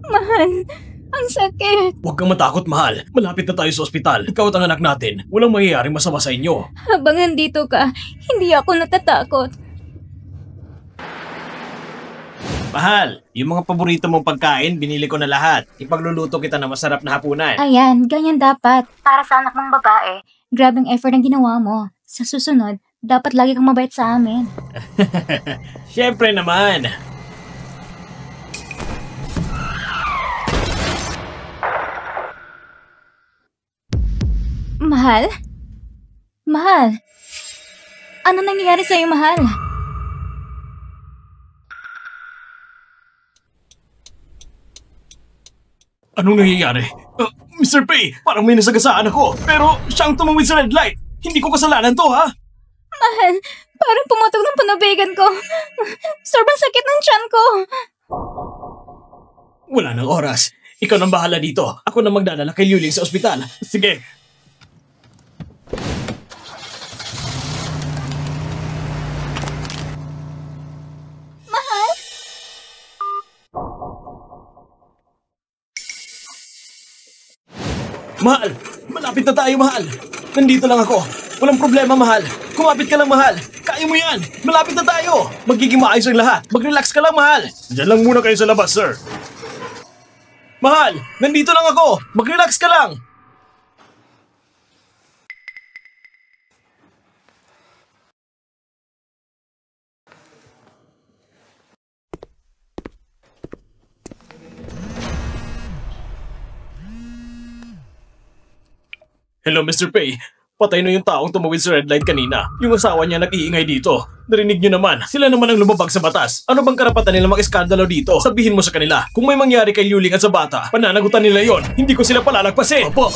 Mahal, ang sakit. Huwag kang matakot, mahal. Malapit na tayo sa ospital. Ikaw at ang anak natin. Walang mangyayaring masama sa inyo. Habang nandito ka, hindi ako natatakot. Mahal, yung mga paborito mong pagkain, binili ko na lahat. Ipagluluto kita na masarap na hapunan. Ayan, ganyan dapat. Para sa anak mong babae, grabing effort ang ginawa mo. Sa susunod, dapat lagi kang mabait sa amin. Siyempre naman. Mahal? Mahal? Ano nangyayari sa'yo, mahal? Anong nangyayari? Mr. Pei, parang may nasagasaan ako. Pero siyang tumawid sa red light. Hindi ko kasalanan to, ha? Mahal, parang pumutok ng panubigan ko. Sobrang sakit ng tiyan ko. Wala nang oras. Ikaw nang bahala dito. Ako na magdadala kay Liuling sa ospital. Sige. Mahal? Mahal! Malapit na tayo, mahal! Nandito lang ako. Walang problema, mahal. Kumapit ka lang, mahal. Kaya mo yan. Malapit na tayo. Magiging maayos ang lahat. Mag-relax ka lang, mahal. Diyan lang muna kayo sa labas, sir. Mahal! Nandito lang ako. Mag-relax ka lang. Hello, Mr. Pei. Patay na yung taong tumawid sa red light kanina. Yung asawa niya nag-iingay dito. Narinig niyo naman, sila naman ang lumabag sa batas. Ano bang karapatan nila mag-iskandalo dito? Sabihin mo sa kanila, kung may mangyari kay Liuling at sa bata, pananagutan nila yon. Hindi ko sila palalagpasin. Opo.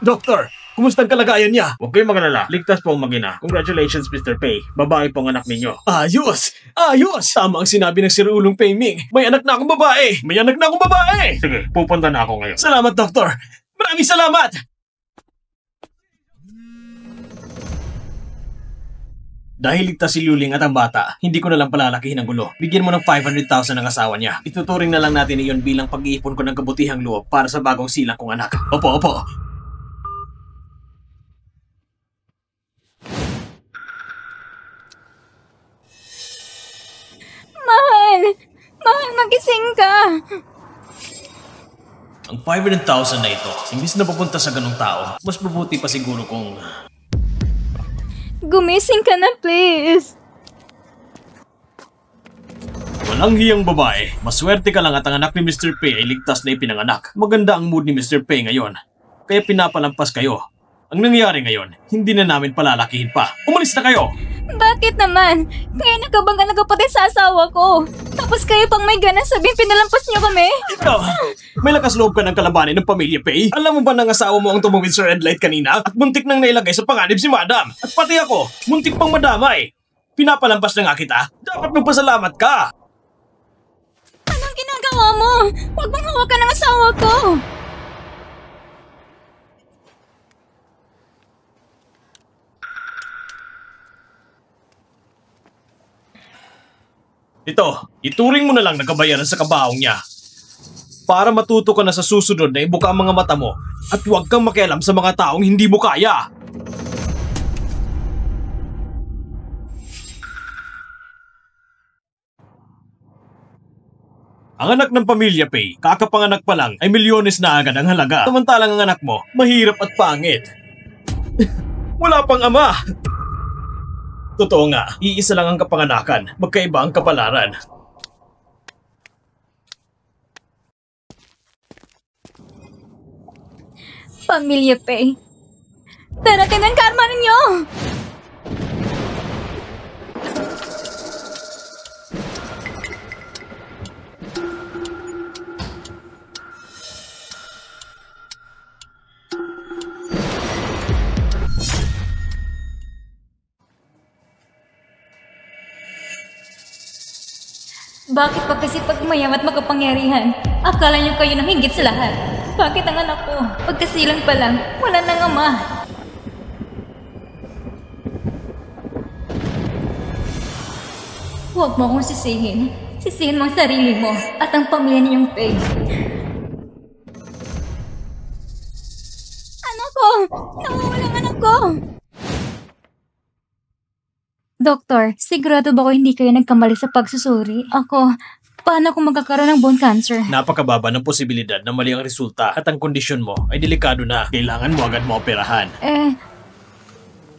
Doktor, kumusta ang kalagayan niya? Huwag kayong magalala. Ligtas po ang mag-ina. Congratulations, Mr. Pei. Babae po ang anak ninyo. Ayos! Ayos! Tama ang sinabi ng Sir Ulong Pei Ming. May anak na akong babae! May anak na akong babae! Sige, pupunta na ako ngayon. Salamat, Doktor! Maraming salamat! Dahil ligtas si Liuling at ang bata, hindi ko na lang palalakihin ang gulo. Bigyan mo ng 500,000 ang asawa niya. Ituturing na lang natin iyon bilang pag-iipon ko ng kabutihang loob para sa bagong silang kong anak. Opo, opo. Mahal! Mahal, magising ka! Ang 500,000 na ito, imbis na papunta sa ganong tao, mas mabuti pa siguro kung... Gumising ka na, please! Walang hiyang babae. Maswerte ka lang at ang anak ni Mr. Pei ay ligtas na ipinanganak. Maganda ang mood ni Mr. Pei ngayon. Kaya pinapalampas kayo. Ang nangyari ngayon, hindi na namin palalakihin pa. Umalis na kayo! Bakit naman? Kaya nakabangga nagkapatid sa asawa ko. Tapos kayo pang may ganas sabihin pinalampas niyo kami? Ikaw, may lakas loob ka ng kalabanin ng pamilya Pei? Alam mo ba nang asawa mo ang tumawid sa red light kanina? At muntik nang nailagay sa panganib si Madam. At pati ako, muntik pang madamay. Pinapalampas na nga kita. Dapat magpasalamat ka. Anong ginagawa mo? Huwag mong hawakan ng asawa ko! Ito, ituring mo na lang na kabayaran sa kabaong niya. Para matuto ka na sa susunod na ibuka ang mga mata mo at huwag kang makialam sa mga taong hindi mo kaya. Ang anak ng pamilya Pei, kakapanganak pa lang ay milyones na agad ang halaga. Samantalang ang anak mo, mahirap at pangit. Wala pang ama. Totoo nga, iisa lang ang kapanganakan, magkaiba ang kapalaran. Pamilya Pei, darating ang karma ninyo! Bakit pa kasi pag mayam at makapangyarihan, akala niyo kayo nang higit sa lahat? Bakit ang anak ko, pagkasilang pa lang, wala nang ama? Huwag mo akong sisihin. Sisihin mo ang sarili mo at ang pamilya niyong Faye. Anak ko! Nawawala ang anak ko! Doktor, sigurado ba ko hindi kayo nagkamali sa pagsusuri? Ako, paano kung magkakaroon ng bone cancer? Napakababa ng posibilidad na mali ang resulta at ang kondisyon mo ay delikado na. Kailangan mo agad maoperahan.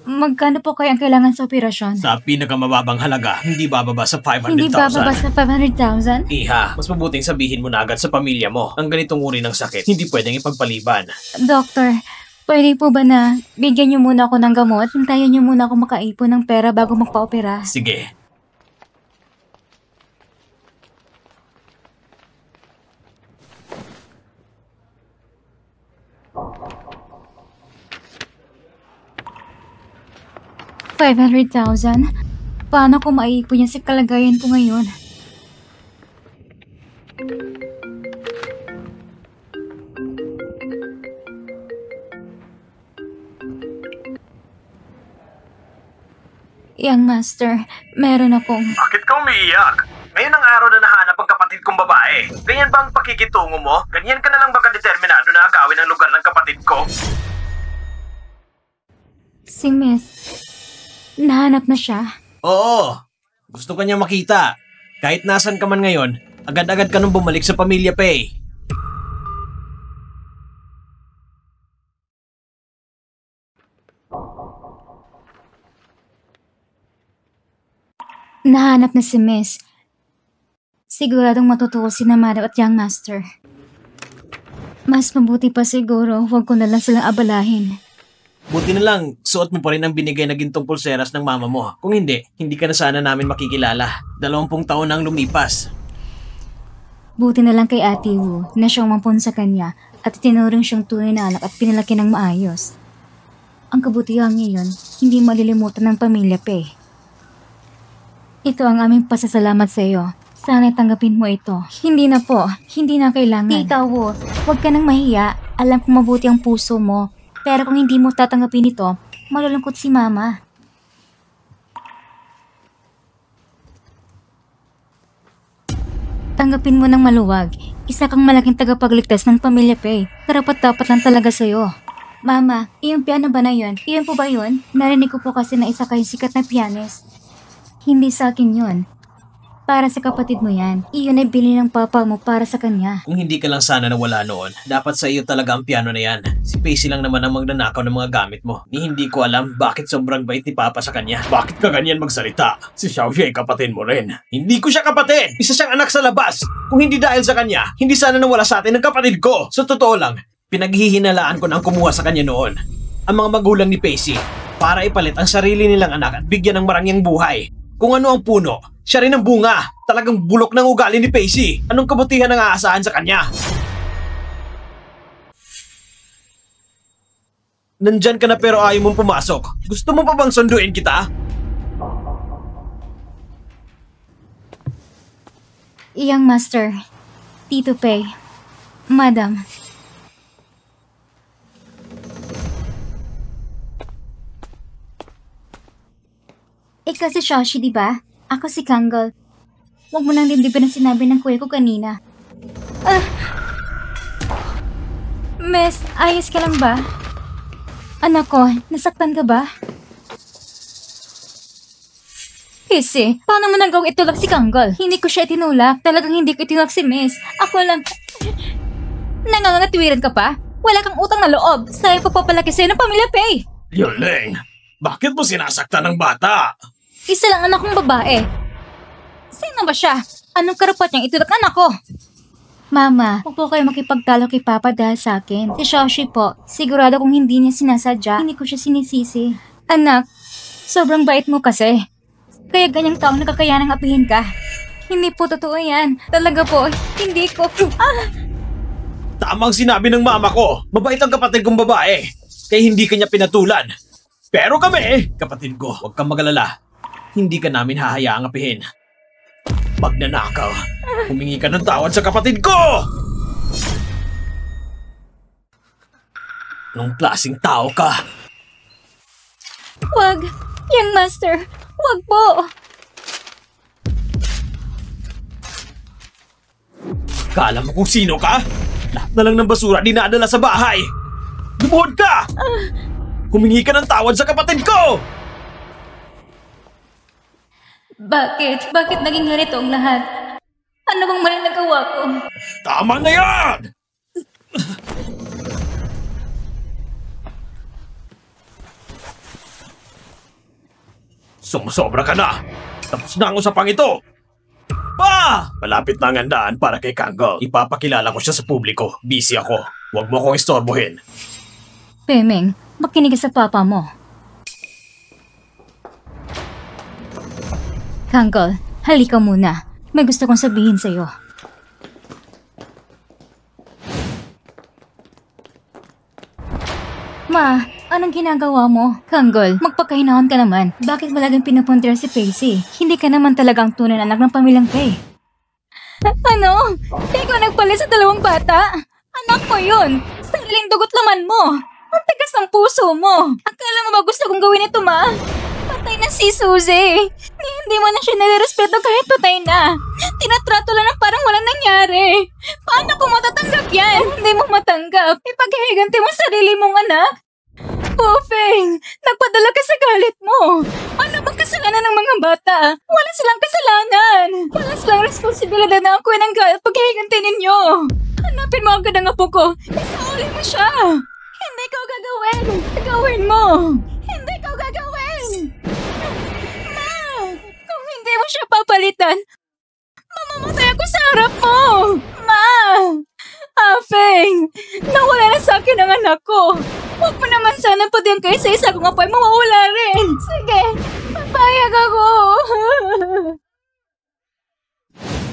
Magkano po kayo ang kailangan sa operasyon? Sa pinakamababang halaga, hindi bababa sa 500,000. Hindi bababa sa 500,000? Iha, mas mabuting sabihin mo na agad sa pamilya mo. Ang ganitong uri ng sakit, hindi pwedeng ipagpaliban. Doktor, pwede po ba na bigyan niyo muna ako ng gamot? Hintayin niyo muna ako makaipon ng pera bago magpa-opera. Sige. $500,000? Paano ko maiipon yan sa kalagayan ko ngayon? Young Master, meron akong... Bakit ka umiiyak? Ngayon ang araw na nahanap ang kapatid kong babae. Ganyan ba ang pakikitungo mo? Ganyan ka na lang ba kadeterminado na agawin ang lugar ng kapatid ko? Si Miss... Nahanap na siya. Oo. Gusto ka niya makita. Kahit nasan ka man ngayon, agad-agad ka nung bumalik sa pamilya Pei. Nahanap na si Miss. Siguradong matutuwa si Madam at Young Master. Mas mabuti pa siguro, huwag ko na lang silang abalahin. Buti na lang, suot mo pa rin ang binigay na gintong pulseras ng mama mo. Kung hindi, hindi ka na sana namin makikilala. 20 taon nang lumipas. Buti na lang kay Ate Wu na siyang mampun sa kanya at tinuring siyang tunay na anak at pinalaki ng maayos. Ang kabutihan niya yun, hindi malilimutan ng pamilya Pei. Ito ang aming pasasalamat sa iyo. Sana tanggapin mo ito. Hindi na po, hindi na kailangan. Tita Wu, huwag ka nang mahiya. Alam kong mabuti ang puso mo. Pero kung hindi mo tatanggapin ito, malulungkot si Mama. Tanggapin mo ng maluwag. Isa kang malaking tagapagligtas ng pamilya Pei. Karapat-dapat lang talaga sa'yo. Mama, iyong piano ba na yun? Iyon po ba yun? Narinig ko po kasi na isa kayong sikat na pianist. Hindi sa akin yun. Para sa kapatid mo yan. Iyon ay bili ng papa mo para sa kanya. Kung hindi ka lang sana nawala noon, dapat sa iyo talaga ang piano na yan. Si Pacey lang naman ang magnanakaw ng mga gamit mo. Ni hindi ko alam bakit sobrang bait ni Papa sa kanya. Bakit ka ganyan magsalita? Si Xiaoxi ay kapatid mo rin. Hindi ko siya kapatid! Isa siyang anak sa labas! Kung hindi dahil sa kanya, hindi sana nawala sa atin ng kapatid ko! Sa totoo lang, pinaghihinalaan ko na ang kumuha sa kanya noon. Ang mga magulang ni Pacey, para ipalit ang sarili nilang anak at bigyan ng marangyang buhay. Kung ano ang puno, siya rin ang bunga. Talagang bulok ng ugali ni Pacey. Anong kabutihan ang aasahan sa kanya? Nandyan ka na pero ayaw mong pumasok. Gusto mo pa bang sunduin kita? Young Master, Tito Pei, Madam. Ikaw si Xiaoxi, di ba? Ako si Kangol. Huwag mo nang dibdibin ang sinabi ng kuya ko kanina. Miss, ayos ka lang ba? Anak ko, nasaktan ka ba? Kasi, paano mo nagawang itulak si Kangol? Hindi ko siya itinulak. Talagang hindi ko itinulak si Miss. Ako lang... Nangangatwiran ka pa? Wala kang utang na loob. Sa'yo pagpapalaki sa'yo ng pamilya Pei. Yoleng, bakit mo sinasaktan ng bata? Isa lang anak kong babae. Sino ba siya? Anong karapat niyang itulak anak ko? Mama, huwag po kayo makipagtalo kay Papa dahil sa akin. Si Xiaoxi po, sigurado kung hindi niya sinasadya, hindi ko siya sinisisi. Anak, sobrang bait mo kasi. Kaya ganyang taong nakakayanang apihin ka. Hindi po totoo yan. Talaga po, hindi ko... Tamang sinabi ng mama ko, mabait ang kapatid kong babae. Kaya hindi kanya pinatulan. Pero kami, kapatid ko, huwag kang magalala. Hindi ka namin hahayaang apihin. Magnanakaw, humingi ka ng tawad sa kapatid ko! Anong klaseng tao ka? Wag, Young Master, wag po. Kala mo kung sino ka? Lahat na lang ng basura dinadala sa bahay. Lumuhod ka! Humingi ka ng tawad sa kapatid ko! Bakit? Bakit naging ganito ang lahat? Ano bang mali nagawa ko? Tama na yan! Sumusobra ka na! Tapos na ang usapang ito! Malapit na ang handaan para kay Kangol. Ipapakilala ko siya sa publiko. Busy ako. Huwag mo akong istorbohin. Pemeng, makinig ka sa papa mo. Kangol, halika muna. May gusto kong sabihin sa'yo. Ma, anong ginagawa mo? Kangol, magpakahinahon ka naman. Bakit mo laging pinupuntir si Pacey? Hindi ka naman talagang tunay na anak ng pamilyang Pay. Ano? Di ko nagpalit sa dalawang bata? Anak ko yun! Sariling dugot laman mo! Ang tigas ng puso mo! Akala mo ba gusto kong gawin ito, ma? Patay na si Suzy! Hindi mo na siya nare-respeto kahit patay na! Tinatrato lang na parang walang nangyari! Paano ko matatanggap yan? Hindi mo matanggap! Ipaghihiganti mo sarili mong anak! Pofeng! Nagpadala ka sa galit mo! Ano bang kasalanan ng mga bata? Wala silang kasalanan! Wala silang responsibilidad na ako ng galit paghihiganti ninyo! Hanapin mo agad ang apo ko! Isauli mo siya! Hindi ko gagawin! Gagawin mo! Hindi ko gagawin! Ma! Kung hindi mo siya papalitan, mamamatay ako sa harap mo! Ma! Afeng! Nawala na sa akin ang anak ko! Huwag mo naman sana pa din kayo sa isa kung apoy mawawala rin! Sige! Papayag ako!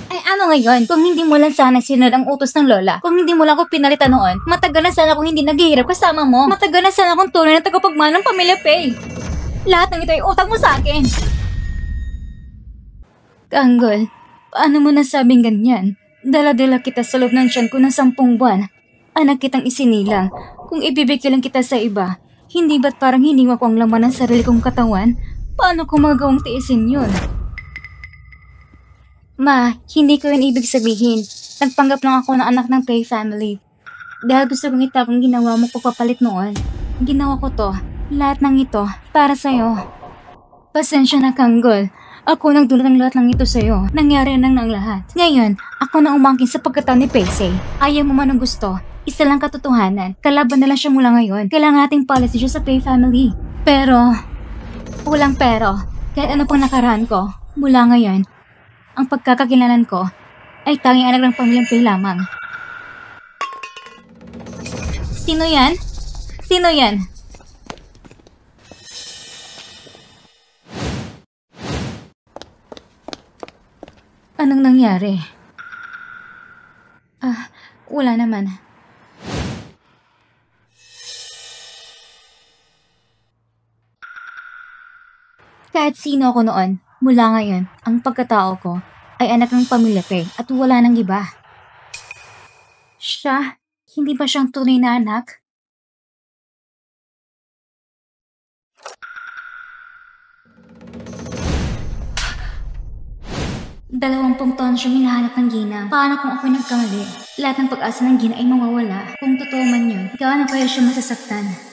Ay ano ngayon? Kung hindi mo lang sana sinunod ang utos ng lola, kung hindi mo lang ako pinalitan noon, matagal na sana akong hindi naghihirap kasama mo. Matagal na sana akong tunay na tagapagmana ng pamilya Pay. Lahat ng ito ay utang mo sa akin. Kanggol, paano mo nasabing ganyan? Dala-dala kita sa loob ng tiyan ko ng 10 buwan. Anak kitang isinilang. Kung ibibigay lang kita sa iba, hindi ba't parang hiniwa ko ang laman ng sarili kong katawan? Paano ko magawang tiisin yun? Ma, hindi ko yun ibig sabihin. Nagpanggap lang ako ng anak ng Pay family. Dahil gusto kong itapang ginawa mo pagpapalit noon. Ginawa ko to. Lahat ng ito para sa'yo. Pasensya na, Kanggol. Ako nang dulot ng lahat ng ito sa'yo. Nangyari na ng lahat. Ngayon, ako na umangkin sa pagkatao ni Pacey. Ayaw mo man ang gusto. Isa lang katotohanan. Kalaban na lang siya mula ngayon. Kailangan nating policy siya sa Pay family. Pero, walang pero. Kahit ano pang nakaraan ko, mula ngayon, ang pagkakakilalan ko ay tanging anak ng pamilyang Pay lamang. Sino yan? Sino yan? Anong nangyari? Wala naman. Kahit sino ako noon, mula ngayon, ang pagkatao ko ay anak ng pamilya Pay at wala nang iba. Siya, hindi ba siyang tunay na anak? Dalawampung taon siyang hinahanap ng Gina. Paano kung ako'y nagkamali? Lahat ng pag-asa ng Gina ay mawawala. Kung totoo man yun, gaano kaya siya masasaktan?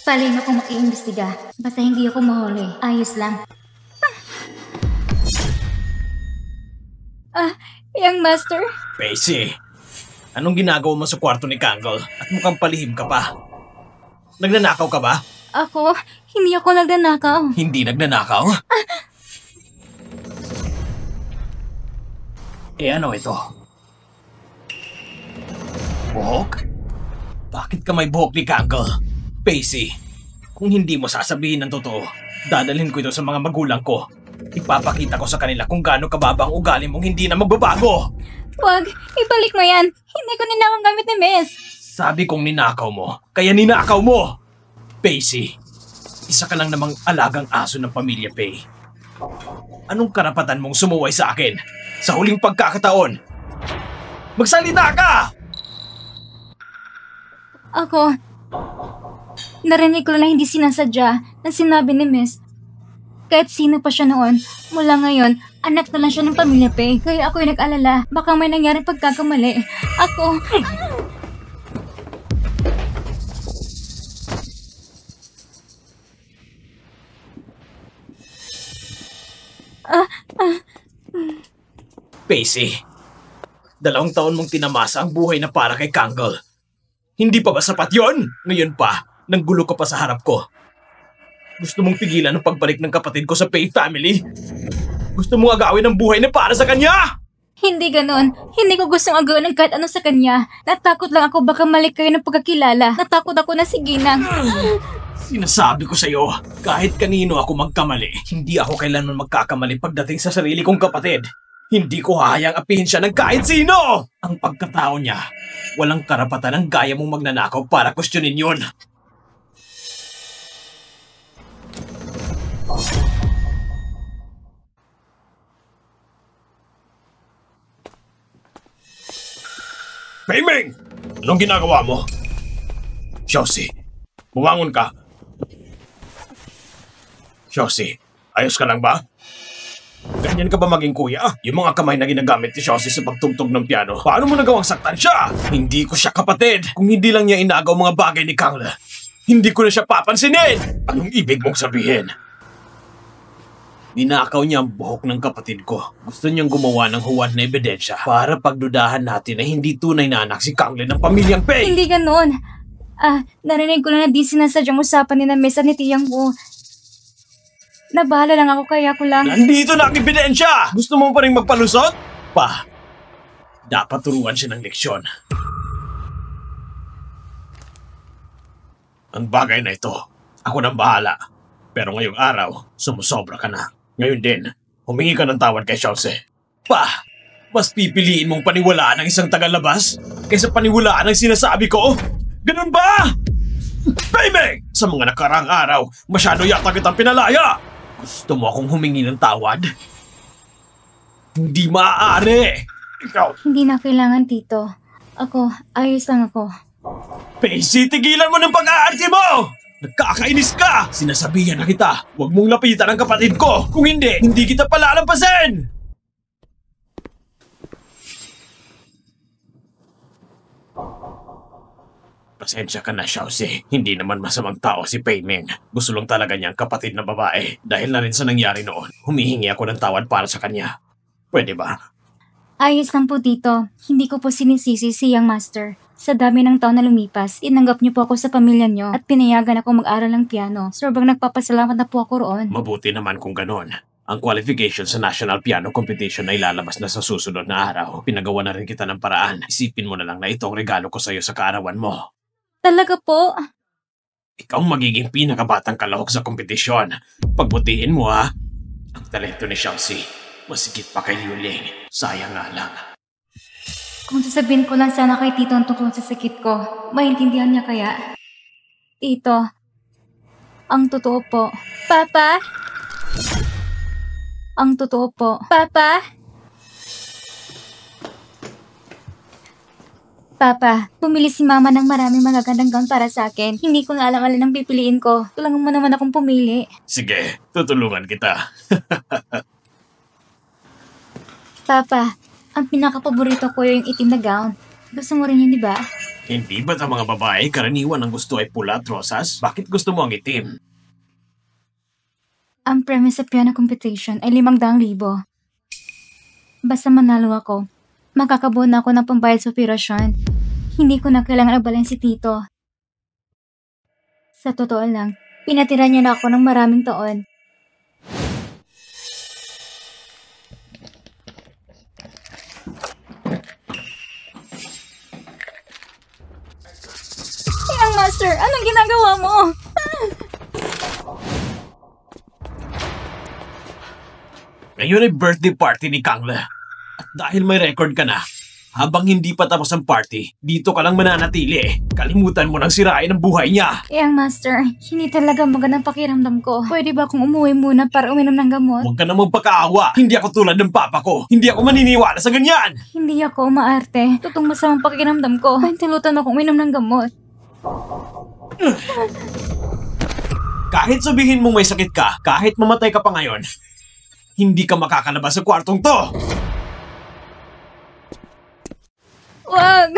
Palay mo kung makiimbestiga. Basta hindi ako mahuli. Ayos lang. Young Master? Pacey, anong ginagawa mo sa kwarto ni Kangol at mukhang palihim ka pa? Nagnanakaw ka ba? Ako? Hindi ako nagnanakaw. Hindi nagnanakaw? Ano ito? Buhok? Bakit ka may buhok ni Kangol? Pacey, kung hindi mo sasabihin ng totoo, dadalhin ko ito sa mga magulang ko. Ipapakita ko sa kanila kung gaano kababa ang ugali mong hindi na magbabago. Wag, ibalik mo yan. Hindi ko ninakang gamit ni Miss. Sabi kong ninakaw mo, kaya ninakaw mo! Pacey, isa ka lang namang alagang aso ng pamilya Pay. Anong karapatan mong sumuway sa akin? Sa huling pagkakataon? Magsalita ka! Ako, narinig ko na hindi sinasadya na sinabi ni Miss. Kahit sino pa siya noon, mula ngayon, anak na lang siya ng pamilya Pei. Kaya ako'y nag-alala, baka may nangyaring pagkakamali. Ako... Pacey, 2 taon mong tinamasa ang buhay na para kay Kangol. Hindi pa ba sapat yon? Ngayon pa, nanggulo ka pa sa harap ko. Gusto mong pigilan ang pagbalik ng kapatid ko sa Pei family? Gusto mong agawin ang buhay na para sa kanya? Hindi ganon. Hindi ko gustong agawin ng kahit ano sa kanya. Natakot lang ako baka mali kayo ng pagkakilala. Natakot ako na si Ginang. Sinasabi ko sa'yo, kahit kanino ako magkamali, hindi ako kailanman magkakamali pagdating sa sarili kong kapatid. Hindi ko hayang apihin siya ng kahit sino! Ang pagkatao niya, walang karapatan ang gaya mong magnanakaw para kwestiyonin yun. Peiming! Anong ginagawa mo? Xiaoxi, bumangon ka. Xiaoxi, ayos ka lang ba? Ganyan ka ba maging kuya? Yung mga kamay na ginagamit ni Xiaoxi sa pagtugtog ng piano, paano mo nagawang saktan siya? Hindi ko siya kapatid. Kung hindi lang niya inagaw mga bagay ni Kangla, hindi ko na siya papansinin. Anong ibig mong sabihin? Ninakaw niya ang buhok ng kapatid ko. Gusto niyang gumawa ng huwad na ebidensya para pagdudahan natin na hindi tunay na anak si Kangla ng pamilyang Pei. Hindi ganon. Narinig ko na di sinasadyang usapan ni na Miss at ni Tiyang Wu. Nabahala lang ako kaya ko lang... Nandito na ang ebidensya! Gusto mo pa rin magpalusot? Pa, dapat turuan siya ng leksyon. Ang bagay na ito, ako nang bahala. Pero ngayong araw, sumusobra ka na. Ngayon din, humingi ka ng tawad kay Xiaoxi. Pa, mas pipiliin mong paniwalaan ang isang tagalabas kaysa paniwalaan ang sinasabi ko? Ganun ba? Peiming! Sa mga nakaraang araw, masyado yata kitang pinalaya! Gusto mo akong humingi ng tawad? Hindi maaari! Ikaw! Hindi na kailangan, Tito. Ako, ayos lang ako. Pacey, tigilan mo ng pag-aarte mo! Nagkakainis ka! Sinasabihan na kita, huwag mong lapitan ang kapatid ko! Kung hindi, hindi kita palalampasin! Pasensya ka na, Xiaoxi. Hindi naman masamang tao si Peiming. Gusto lang talaga niyang kapatid na babae. Dahil na rin sa nangyari noon, humihingi ako ng tawad para sa kanya. Pwede ba? Ayos lang po, Tito. Hindi ko po sinisisi si Young Master. Sa dami ng taon na lumipas, tinanggap niyo po ako sa pamilya niyo at pinayagan ako mag-aral ng piano. Sobrang nagpapasalamat na po ako roon. Mabuti naman kung ganon. Ang qualification sa National Piano Competition ay lalabas na sa susunod na araw. Pinagawa na rin kita ng paraan. Isipin mo na lang na itong regalo ko sa'yo sa kaarawan mo. Talaga po? Ikaw magiging pinakabatang kalahok sa kompetisyon. Pagbutihin mo ha. Ang talento ni Xiaoxi, masigit pa kay Liu Ling. Sayang nga lang. Kung sasabihin ko lang sana kay Tito ang tungkol sa sakit ko, maintindihan niya kaya? Tito, ang totoo po. Papa? Ang totoo po. Papa? Papa, pumili si Mama ng maraming magagandang gown para sa akin. Hindi ko na alam alin ang pipiliin ko. Tulungan mo naman akong pumili. Sige, tutulungan kita. Papa, ang pinakapaborito ko yung itim na gown. Gusto mo rin yun, di ba? Hindi ba't ang mga babae karaniwan ang gusto ay pula at rosas? Bakit gusto mo ang itim? Ang premise sa piano competition ay 500,000. Basta manalo ako, makakabuo na ako ng pambayad sa operasyon. Hindi ko na kailangan abalain si Tito. Sa totoo lang, pinatira niya na ako ng maraming taon. Young Master, anong ginagawa mo? Ngayon ay birthday party ni Kangla. At dahil may record ka na, Habang hindi pa tapos ang party, dito ka lang mananatili. Kalimutan mo nang sirain ang buhay niya. Yang master, hindi talaga magandang pakiramdam ko. Pwede ba akong umuwi muna para uminom ng gamot? Huwag ka namang pagkaawa. Hindi ako tulad ng papa ko. Hindi ako maniniwala sa ganyan. Hindi ako maarte. Totoong masamang pakiramdam ko. Pahintulutan akong uminom ng gamot. Kahit sabihin mong may sakit ka, kahit mamatay ka pa ngayon, hindi ka makakalabas sa kwartong to. Wag!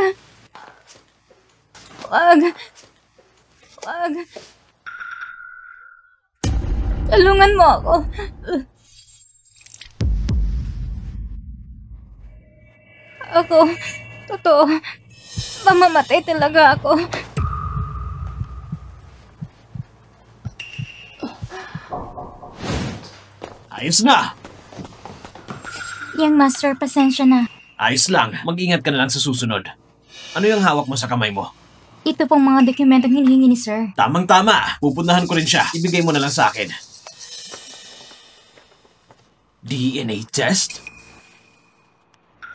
Wag! Wag! Tulungan mo ako. Ako, totoo, mamamatay talaga ako. Ayos na. Yang master, pasensya na. Ayos lang. Mag-ingat ka na lang sa susunod. Ano yung hawak mo sa kamay mo? Ito pong mga dokumentong hinihingi ni sir. Tamang-tama. Pupuntahan ko rin siya. Ibigay mo na lang sa akin. DNA test?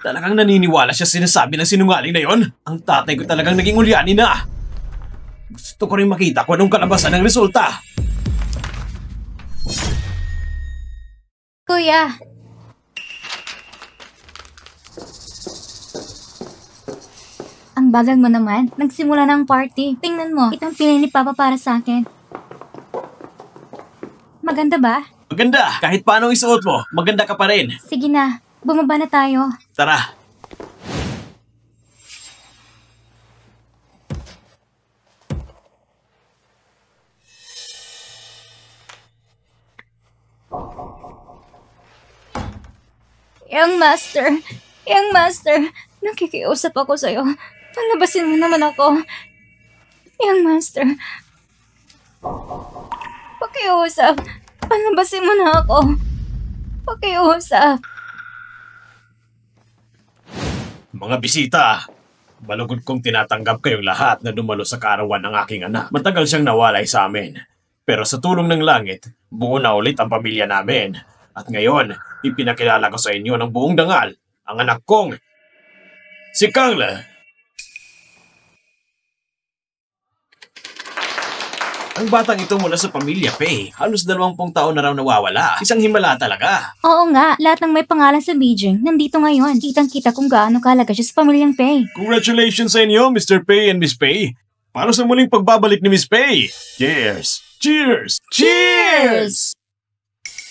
Talagang naniniwala siya sinasabi ng sinungaling na yon? Ang tatay ko talagang naging ulyani na. Gusto ko rin makita kung anong kalabasan ng resulta. Kuya! Ang bagal mo naman. Nagsimula na ang party. Tingnan mo, itong pinili ni Papa para sa akin. Maganda ba? Maganda. Kahit paano isuot mo, maganda ka pa rin. Sige na, bumaba na tayo. Tara. Young master, nakikiusap ako sa'yo. Palabasin mo naman ako. Young master, pakiusap. Palabasin mo na ako. Pakiusap. Mga bisita, malugod kong tinatanggap kayong lahat na dumalo sa kaarawan ng aking anak. Matagal siyang nawalay sa amin. Pero sa tulong ng langit, buo na ulit ang pamilya namin. At ngayon, ipinakilala ko sa inyo ng buong dangal ang anak kong si Kangla. Ang batang ito mula sa pamilya Pei. Halos 20 taon na raw nawawala. Isang himala talaga. Oo nga, lahat ng may pangalan sa Beijing nandito ngayon. Kitang-kita kung gaano kahalaga siya sa pamilyang Pei. Congratulations sa inyo, Mr. Pei and Miss Pei. Para sa muling pagbabalik ni Miss Pei. Cheers! Cheers! Cheers!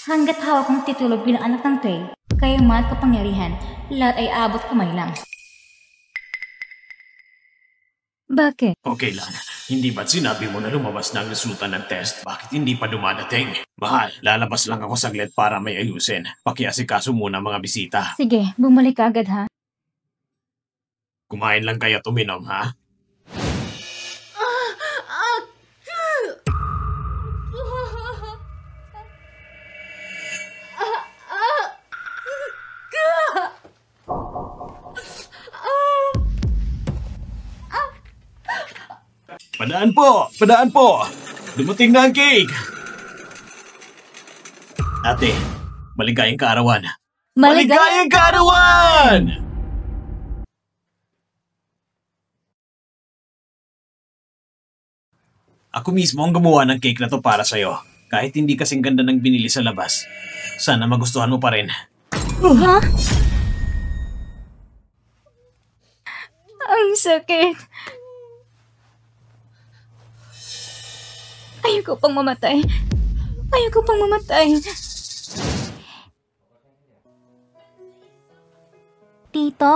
Hanggat hawak mong titulo bilang anak ng Pei, kayaman at kapangyarihan, lahat ay abot kamay lang. Bakit? Okay lang. Hindi ba't sinabi mo na lumabas na ang resulta ng test? Bakit hindi pa dumadating? Mahal, lalabas lang ako saglit para may ayusin. Pakiasikaso muna mga bisita. Sige, bumalik ka agad ha. Kumain lang kaya tuminom, ha? Padaan po! Padaan po! Dumating na ang cake! Ate, maligayang kaarawan. Maligayang kaarawan! Ako mismo ang gumawa ng cake na to para sa'yo. Kahit hindi kasing ganda ng binili sa labas. Sana magustuhan mo pa rin. Ha? Ang sakit. Ayoko pang mamatay. Ayoko pang mamatay. Tito,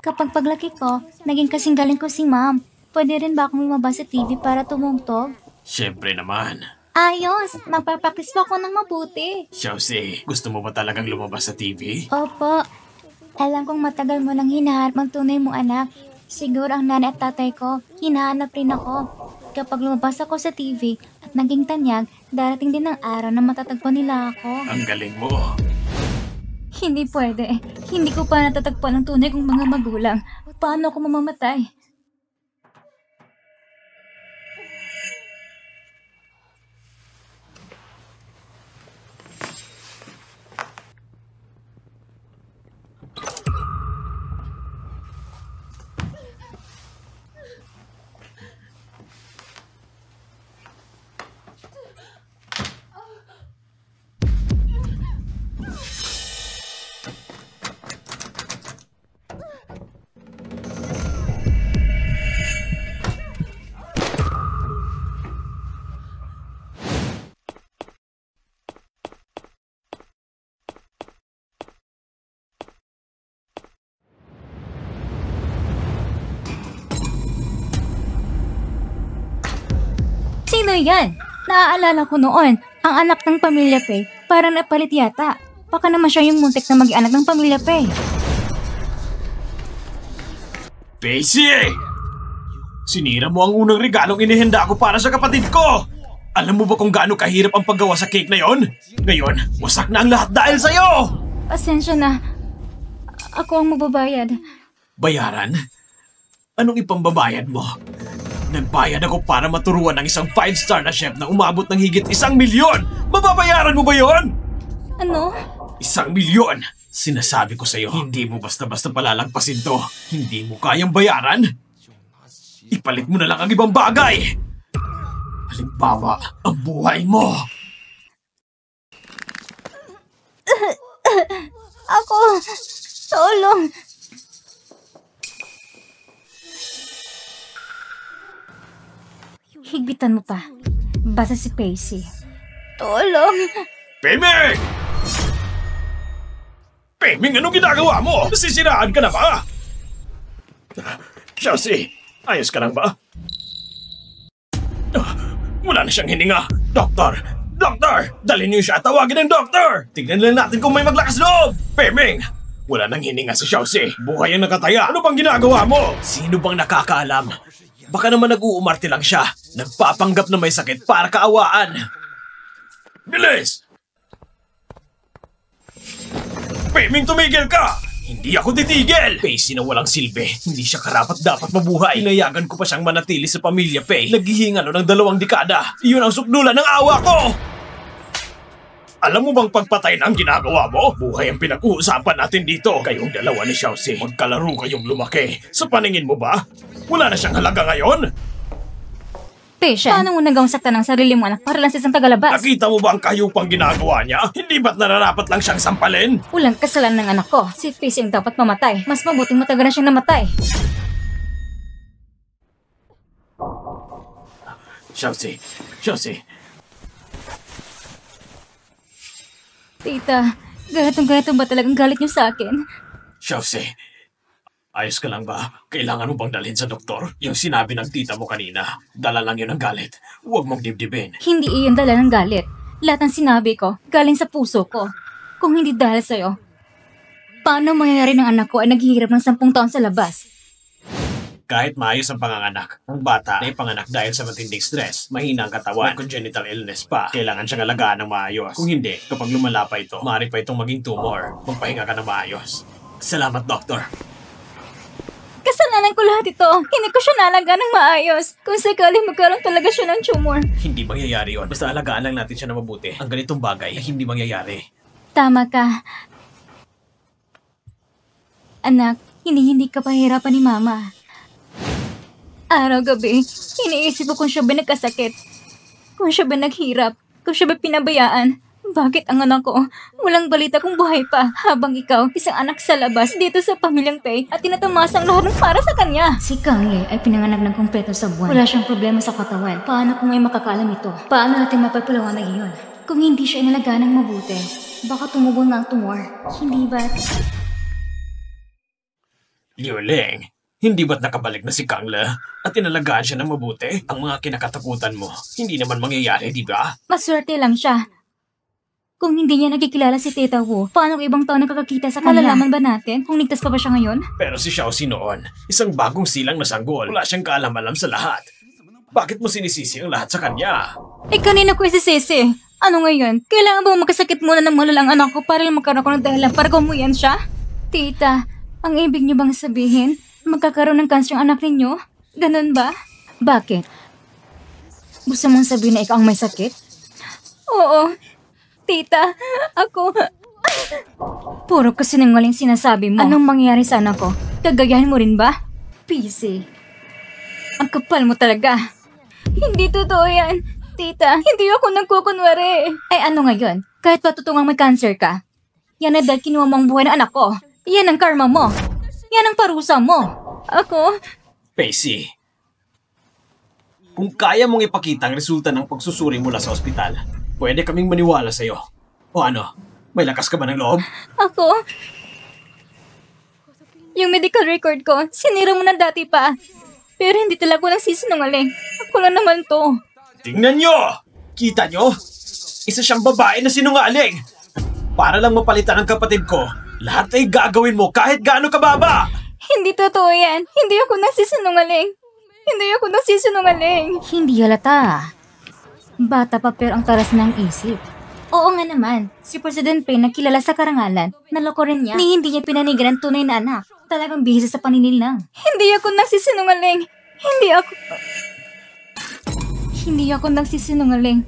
kapag paglaki ko, naging kasing galing ko si Ma'am. Pwede rin ba akong lumabas sa TV para tumungtog? Siyempre naman. Ayos! Magpapaktis pa ako ng mabuti. Xiaozi, gusto mo ba talagang lumabas sa TV? Opo. Alam kong matagal mo nang hinahanap ang tunay mong anak. Siguro ang nanay at tatay ko, hinahanap rin ako. Kapag lumabas ako sa TV at naging tanyag, darating din ang araw na matatagpo nila ako. Ang galing mo. Hindi pwede. Hindi ko pa natatagpuan ang tunay kong mga magulang. Paano ako mamamatay? yan? Naaalala ko noon, ang anak ng Pamilya Pei, parang napalit yata. Baka naman siya yung muntik na maging anak ng Pamilya Pei. Pacey! Sinira mo ang unang regalong inihanda ko para sa kapatid ko! Alam mo ba kung gaano kahirap ang paggawa sa cake na yon? Ngayon, wasak na ang lahat dahil sa'yo! Pasensya na. Ako ang mababayad. Bayaran? Anong ipambabayad mo? Nagbayad ako para maturuan ng isang 5-star na chef na umabot ng higit 1,000,000! Mababayaran mo ba yon? Ano? 1,000,000! Sinasabi ko sa'yo, hindi mo basta-basta palalagpasin to. Hindi mo kayang bayaran? Ipalit mo na lang ang ibang bagay! Halimbawa, ang buhay mo! Ako! Tulong! Higpitan mo pa. Basta si Pacey. Tulong! Peming! Peming, anong ginagawa mo? Nasisiraan ka na ba? Chelsea, ayos ka lang ba? Wala na siyang hininga. Doktor! Doktor! Dalhin niyo siya. Tawagin ng doktor! Tignan lang natin kung may maglakas loob! Peming! Wala nang hininga si Chelsea. Buhay ang nakataya. Ano bang ginagawa mo? Sino bang nakakaalam? Baka naman nag-uumarte lang siya. Nagpapanggap na may sakit para kaawaan. Bilis! Peming, tumigil ka! Hindi ako titigil! Pacey na walang silbi. Hindi siya karapat-dapat mabuhay. Inayagan ko pa siyang manatili sa Pamilya Pei. Naghihingalo ng 2 dekada. Iyon ang sukdulan ng awa ko! Alam mo bang pagpatay na ang ginagawa mo? Buhay ang pinag-uusapan natin dito. Kayong dalawa ni Xiaoxi, magkalaro kayong lumaki. Sa paningin mo ba? Wala na siyang halaga ngayon? Patient, paano mo nagawang sakta ng sarili mo anak para lang sa isang tagalabas? Nakita mo ba ang kayupang ginagawa niya? Hindi ba't nararapat lang siyang sampalin? Walang kasalanan ng anak ko. Si Pacey ang dapat mamatay. Mas mabuting matagal na siyang namatay. Xiaoxi. Tita, galit ba talagang galit niyo sa akin? Xiaoxi, ayos ka lang ba? Kailangan mo bang dalhin sa doktor? Yung sinabi ng tita mo kanina, dala lang yun ng galit. Huwag mong dibdibin. Hindi iyon dala ng galit. Lahat ng sinabi ko, galing sa puso ko. Kung hindi dahil sa'yo, paano mangyayari ng anak ko ay naghihirap ng 10 taon sa labas? Kahit maayos ang panganganak, ang bata ay panganak dahil sa matinding stress, mahina ang katawan, may congenital illness pa, kailangan siyang alagaan ng maayos. Kung hindi, kapag lumala pa ito, maaari pa itong maging tumor. Magpahinga ka ng maayos. Salamat, Doktor. Kasalanan ko lahat ito. Hindi ko siya nalagaan ng maayos. Kung sakaling magkaroon talaga siya ng tumor. Hindi mangyayari yon. Basta alagaan lang natin siya na mabuti. Ang ganitong bagay ay hindi mangyayari. Tama ka. Anak, hindi ka pahirapan ni Mama. Araw-gabi, iniisip ko kung siya ba nagkasakit, kung siya ba naghirap, kung siya ba pinabayaan. Bakit ang anak ko, walang balita kung buhay pa, habang ikaw, isang anak sa labas dito sa Pamilyang Pei at tinatamasang lahat ng para sa kanya. Si Kang Ye ay pinanganak ng kumpleto sa buwan. Wala siyang problema sa katawan. Paano kung may makakalam ito? Paano natin mapapalawanag iyon? Kung hindi siya inalagaan ng mabuti, baka tumubo na ang tumor. Hindi ba? Liu Ling, hindi ba't nakabalik na si Kang Le at inalagaan siya ng mabuti? Ang mga kinakatakutan mo, hindi naman mangyayari, di ba? Maswerte lang siya. Kung hindi niya nagkikilala si Tita Wu, paano ibang tao nakakakita sa kanya? Malalaman ba natin kung ligtas pa ba siya ngayon? Pero si Xiaoxi noon, isang bagong silang na sanggol. Wala siyang kaalam-alam sa lahat. Bakit mo sinisisi ang lahat sa kanya? Eh kanina ko isisisi. Ano ngayon? Kailangan ba magkasakit muna ng malalang anak ko para lang magkaroon ko ng dahilan para gumuyan siya? Tita, ang ibig niyo bang sabihin, magkakaroon ng cancer ang anak ninyo? Ganun ba? Bakit? Gusto mong sabihin na ikaw ang may sakit? Oo. Tita, ako... Puro kasinungaling sinasabi mo. Anong mangyayari sa anak ko? Gagayahin mo rin ba? PC. Ang kapal mo talaga. Hindi totoo yan. Tita, hindi ako nagkukunwari. Ay ano ngayon? Kahit patutungang may cancer ka. Yan na dahil kinuha mo ang buhay ng anak ko. Yan ang karma mo. Yan ang parusa mo. Ako... Pacey, kung kaya mong ipakita ang resulta ng pagsusuri mula sa ospital, pwede kaming maniwala sa'yo. O ano, may lakas ka ba ng loob? Ako? Yung medical record ko, sinira mo na dati pa. Pero hindi talaga ako nagsisinungaling. Ako lang naman to. Tingnan nyo! Kita nyo? Isa siyang babae na sinungaling. Para lang mapalitan ang kapatid ko, lahat ay gagawin mo kahit gaano kababa. Hindi totoo yan. Hindi ako nagsisinungaling. Hindi halata. Bata pa pero ang taras ng isip. Oo nga naman, si President Payne na kilala sa karangalan, naloko rin niya ni hindi niya pinanigan ang tunay na anak. Talagang bihis sa paninilang. Hindi ako nagsisinungaling.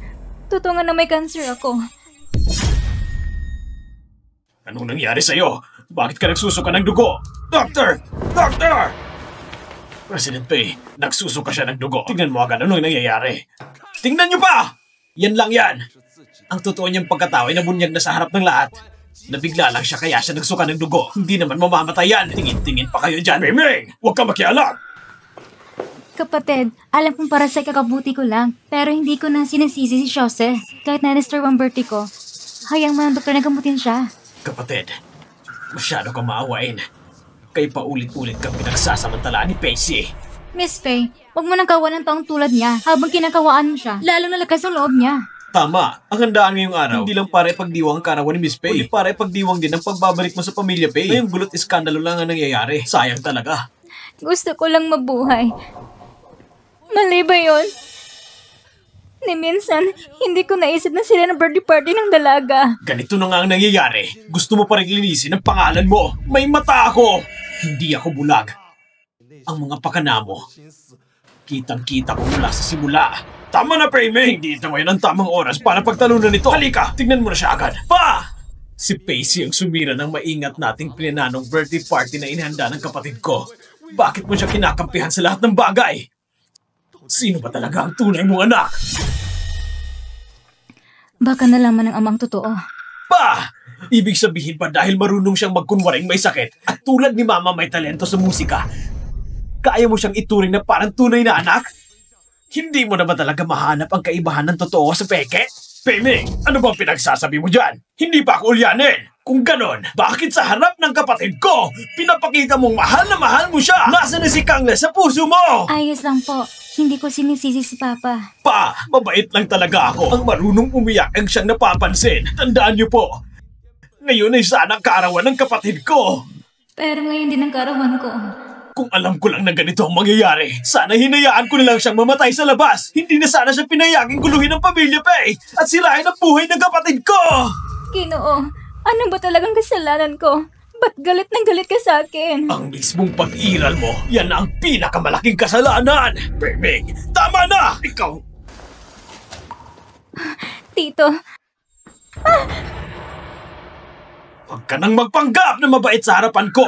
Totoo nga na may cancer ako. Anong nangyari sa'yo? Bakit ka nagsusuka ng dugo? Doctor! President Pay, nagsusuka siya ng dugo. Tingnan mo agad anong nangyayari. Tingnan niyo pa! Yan lang yan. Ang totoo niyang pagkatao ay nabunyag na sa harap ng lahat. Nabigla lang siya kaya siya nagsuka ng dugo. Hindi naman mamamatay yan. Tingin-tingin pa kayo dyan. Miming! Huwag ka makialam! Kapatid, alam kong para sa kakabuti ko lang, pero hindi ko na sinisisi si Jose. Kahit na-disturb ang birthday ko, hayang mo ng doktor na gamutin siya. Kapatid, masyado kang maawain. Kaya paulit-ulit kang pinagsasamantalaan ni Pacey. Miss Faye, huwag mo nang kawan ng taong tulad niya habang kinakawaan mo siya, lalo na lakas ang loob niya. Tama, ang handaan ngayong araw, hindi lang para ipagdiwang ang karawan ni Miss Pay, kundi para ipagdiwang din ang pagbabalik mo sa pamilya Pay. Ngayong gulot iskandalo lang ang nangyayari. Sayang talaga. Gusto ko lang mabuhay. Mali ba yun? Ni minsan, hindi ko naisip na sila ng birthday party ng dalaga. Ganito na nga ang nangyayari. Gusto mo pa rin linisin ang pangalan mo. May mata ako! Hindi ako bulag. Ang mga pakana mo, kitang-kita ko mula sa simula. Tama na, Paymay! Hindi ito ngayon ang tamang oras para pagtalunan nito. Halika, tignan mo na siya agad. Pa! Si Pacey ang sumira ng maingat nating pinananong birthday party na inihanda ng kapatid ko. Bakit mo siya kinakampihan sa lahat ng bagay? Sino ba talaga ang tunay mong anak? Baka nalaman ng amang totoo. Pa! Ibig sabihin pa dahil marunong siyang magkunwaring may sakit at tulad ni Mama may talento sa musika, kaya mo siyang ituring na parang tunay na anak? Hindi mo na ba talaga mahanap ang kaibahan ng totoo sa peke? Peming, ano bang pinagsasabi mo dyan? Hindi pa ako ulyanin! Kung ganon, bakit sa harap ng kapatid ko, pinapakita mong mahal na mahal mo siya? Nasaan na si Kangle sa puso mo? Ayos lang po. Hindi ko sinisisi si Papa. Pa, mabait lang talaga ako. Ang marunong umiyak ang siyang napapansin. Tandaan niyo po, ngayon ay sana kaarawan ng kapatid ko. Pero ngayon din ang karawan ko. Kung alam ko lang na ganito ang mangyayari, sana hinayaan ko na lang siyang mamatay sa labas. Hindi na sana siya pinayaging guluhin ng pamilya Pay at sirain ang buhay ng kapatid ko. Ginoo, ano ba talagang kasalanan ko? Ba't galit na galit ka sa akin? Ang mismong pag-iral mo, yan na ang pinakamalaking kasalanan. Peming, tama na! Ikaw... Tito, Huwag ka nang magpanggap na mabait sa harapan ko.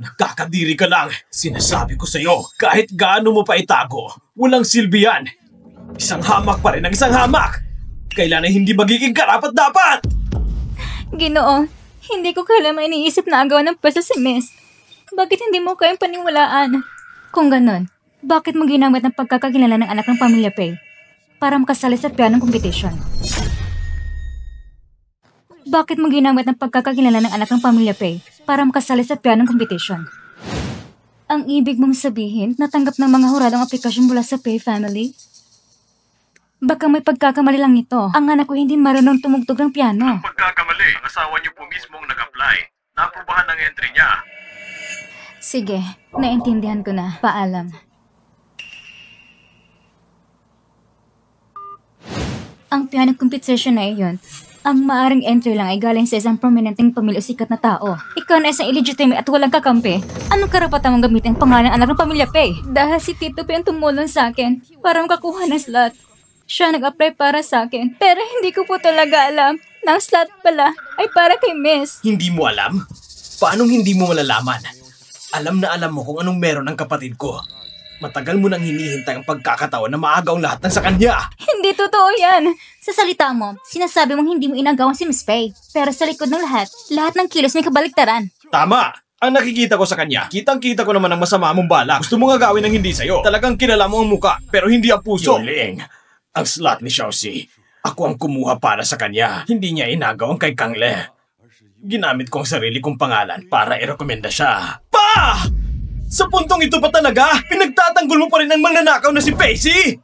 Nakakadiri ka lang. Sinasabi ko sa'yo, kahit gaano mo pa itago, walang silbi yan. Isang hamak pa rin ang isang hamak. Kailan ay hindi magiging karapat-dapat. Ginoo, hindi ko kailanman iniisip na agawan ng pwesto si Miss. Bakit hindi mo kayang paniwalaan? Kung ganon, bakit mo ginamit ang pagkakakilala ng anak ng pamilya Pay para makasali sa pianong competition? Bakit mo ginamit ang pagkakakilala ng anak ng pamilya Pay para makasali sa pianong competition? Ang ibig mong sabihin, natanggap ng mga huradong aplikasyon mula sa Pay family? Baka may pagkakamali lang ito. Ang anak ko hindi marunong tumugtog ng piano. Pagkakamali, ang asawa niyo po mismong nag-apply. Naaprubahan ng entry niya. Sige, naintindihan ko na. Paalam. Ang piano competition na iyon, ang maaring entry lang ay galing sa isang prominenteng pamilya o sikat na tao. Ikaw na isang illegitimate at walang kakampi. Anong karapatan mong gamitin ang pangalan ng anak ng pamilya Pay? Dahil si Tito Pay ang tumulong sa akin para makakuha ng slot. Siya nag-apply para sa akin, pero hindi ko po talaga alam na ang slot pala ay para kay Miss. Hindi mo alam? Paanong hindi mo malalaman? Alam na alam mo kung anong meron ng kapatid ko. Matagal mo nang hinihintay ang pagkakataon na maaga ang lahat ng sa kanya. Hindi totoo yan. Sa salita mo, sinasabi mong hindi mo inagawan si Miss Faye. Pero sa likod ng lahat ng kilos may kabaligtaran. Tama! Ang nakikita ko sa kanya, kitang-kita ko naman ang masama mong balak. Gusto mong agawin ng hindi sa'yo. Talagang kilala mo ang muka, pero hindi ang puso. Yuling, ang slot ni Xiaoxi, ako ang kumuha para sa kanya. Hindi niya inagaw ang kay Kangle. Ginamit ko ang sarili kong pangalan para irekomenda siya. Pa! Sa puntong ito pa talaga, pinagtatanggol mo pa rin ang mananakaw na si Pacey!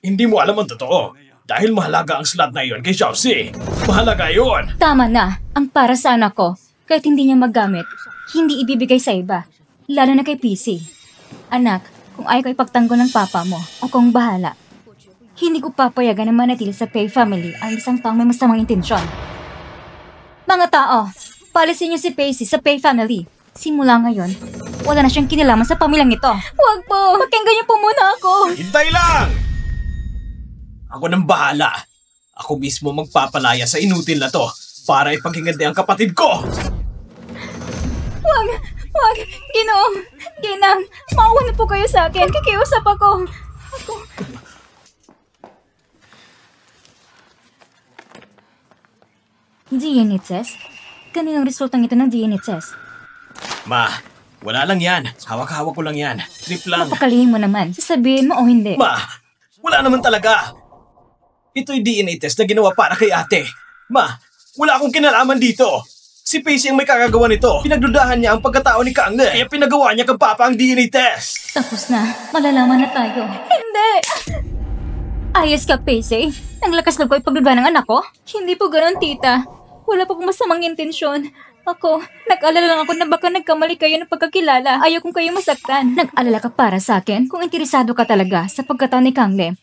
Hindi mo alam ang totoo. Dahil mahalaga ang slot na iyon kay Xiaoxi. Mahalaga yun. Tama na. Ang para sa anak ko, kahit hindi niya magamit, hindi ibibigay sa iba. Lalo na kay PC. Anak, kung ayaw ko ipagtanggol ng papa mo, akong bahala. Hindi ko papayagan na manatili sa Pei family ang isang taong may masamang intensyon. Mga tao, palisin niyo si Pacey sa Pei family. Simula ngayon, wala na siyang kinalaman sa pamilyang ito. Huwag po! Pakinggan niyo po muna ako! Hintay lang! Ako nang bahala. Ako mismo magpapalaya sa inutil na to para ipaghingandi ang kapatid ko. Huwag! Huwag! Ginoong! Ginang! Maawa na po kayo sa akin. Kikiusap ako. DNA test? Kaninong resultang ito ng DNA test? Ma, wala lang yan. Hawak-hawak ko lang yan. Trip lang. Napakalihin mo naman. Sasabihin mo o hindi. Ma, wala naman talaga. Ito'y DNA test na ginawa para kay ate. Ma, wala akong kinalaman dito. Si Pacey ang may kakagawa nito. Pinagdudahan niya ang pagkatao ni Kangle. Kaya pinagawa niya kang papa ang DNA test. Tapos na. Malalaman na tayo. Hindi! Ayos ka, Pacey. Naglakas loob ko ipagduda ng anak ko? Hindi po ganun, tita. Wala po kong masamang intensyon. Ako, nag-alala lang ako na baka nagkamali kayo ng pagkakilala. Ayaw kong kayo masaktan. Nag-alala ka para sa akin kung interesado ka talaga sa pagkatao ni Kangle.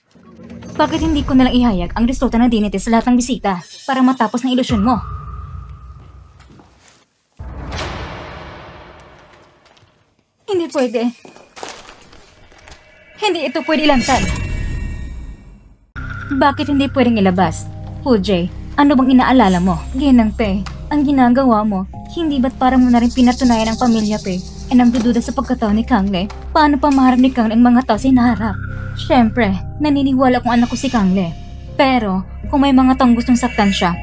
Bakit hindi ko nalang ihayag ang resulta ng DNA test sa lahat ng bisita para matapos ng ilusyon mo? Hindi pwede. Hindi ito pwede ilantad. Bakit hindi pwedeng ilabas? Pujay, ano bang inaalala mo? Ginang Pe, ang ginagawa mo, hindi ba't parang mo na rin pinatunayan ang pamilya Pe? E nang dududa sa pagkatao ni Kangle, paano pa maharap ni Kangle ang mga tao sa hinaharap? Siyempre, naniniwala kong anak ko si Kangle. Pero, kung may mga taong gustong saktan siya,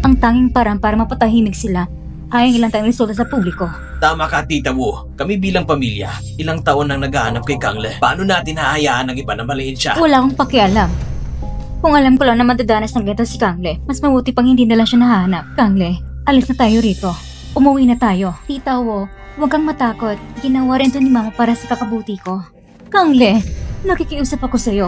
ang tanging parang para mapatahimik sila ay ang ilang taong resulta sa publiko. Tama ka, Tita Wu. Kami bilang pamilya, ilang taon nang naghahanap kay Kangle. Paano natin hahayaan ng iba na maliin siya? Wala akong pakialam. Kung alam ko lang na madadanas ng ganito si Kangle, mas mabuti pang hindi na lang siya nahanap. Kangle, alis na tayo rito. Umuwi na tayo. Tita Wu, huwag kang matakot. Ginawa rin to ni Mama para sa kakabuti ko. Kangle, nakikiusap ako sa'yo.